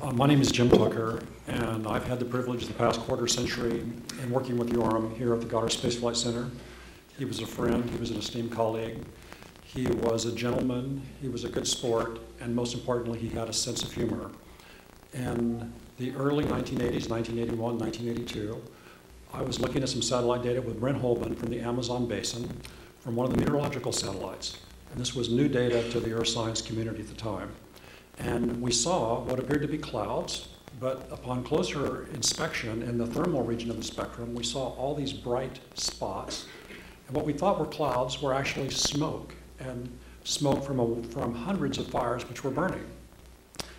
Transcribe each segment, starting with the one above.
My name is Jim Tucker, and I've had the privilege the past quarter century in working with Yoram here at the Goddard Space Flight Center. He was a friend, he was an esteemed colleague, he was a gentleman, he was a good sport, and most importantly, he had a sense of humor. In the early 1980s, 1981, 1982, I was looking at some satellite data with Brent Holman from the Amazon Basin from one of the meteorological satellites. And this was new data to the earth science community at the time. And we saw what appeared to be clouds, but upon closer inspection in the thermal region of the spectrum, we saw all these bright spots. And what we thought were clouds were actually smoke, and smoke from hundreds of fires which were burning.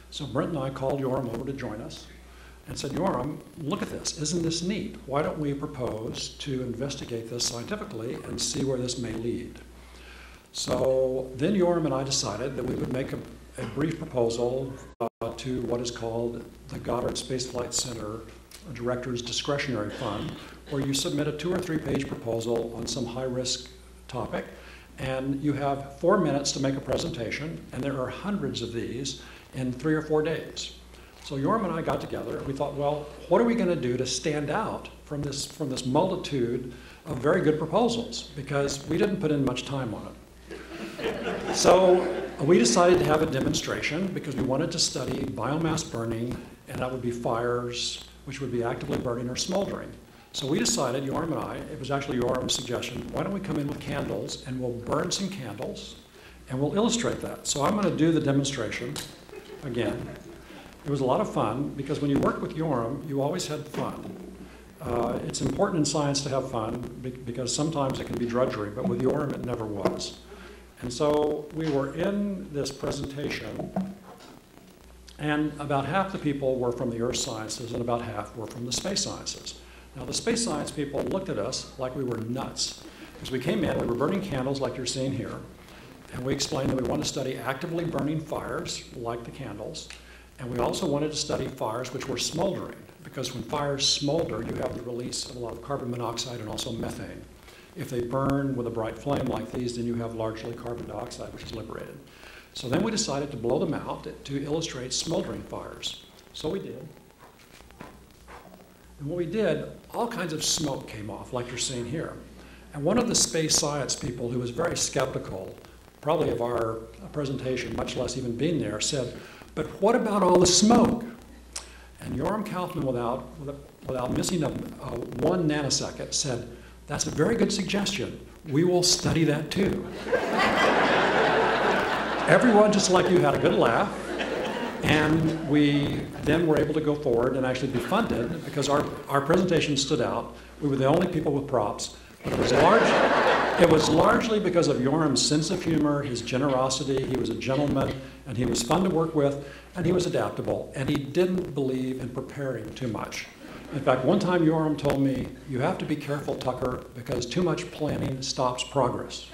So Brent and I called Yoram over to join us and said, Yoram, look at this, isn't this neat? Why don't we propose to investigate this scientifically and see where this may lead? So then Yoram and I decided that we would make a brief proposal to what is called the Goddard Space Flight Center Director's Discretionary Fund, where you submit a 2 or 3 page proposal on some high-risk topic, and you have 4 minutes to make a presentation, and there are hundreds of these in 3 or 4 days. So Yoram and I got together, and we thought, well, what are we going to do to stand out from this multitude of very good proposals? Because we didn't put in much time on it. So we decided to have a demonstration because we wanted to study biomass burning, and that would be fires which would be actively burning or smoldering. So we decided, Yoram and I, it was actually Yoram's suggestion, why don't we come in with candles and we'll burn some candles and we'll illustrate that. So I'm going to do the demonstration again. It was a lot of fun because when you work with Yoram, you always had fun. It's important in science to have fun because sometimes it can be drudgery, but with Yoram it never was. And so we were in this presentation, and about half the people were from the earth sciences and about half were from the space sciences. Now the space science people looked at us like we were nuts. Because we came in, we were burning candles like you're seeing here, and we explained that we want to study actively burning fires like the candles, and we also wanted to study fires which were smoldering, because when fires smolder, you have the release of a lot of carbon monoxide and also methane. If they burn with a bright flame like these, then you have largely carbon dioxide, which is liberated. So then we decided to blow them out to illustrate smoldering fires. So we did. And when we did, all kinds of smoke came off, like you're seeing here. And one of the space science people who was very skeptical, probably of our presentation, much less even being there, said, but what about all the smoke? And Yoram Kaufman, without missing a 1 nanosecond, said, that's a very good suggestion. We will study that too. Everyone, just like you, had a good laugh. And we then were able to go forward and actually be funded because our presentation stood out. We were the only people with props. But it was largely because of Yoram's sense of humor, his generosity. He was a gentleman, and he was fun to work with, and he was adaptable. And he didn't believe in preparing too much. In fact, one time Yoram told me, you have to be careful, Tucker, because too much planning stops progress.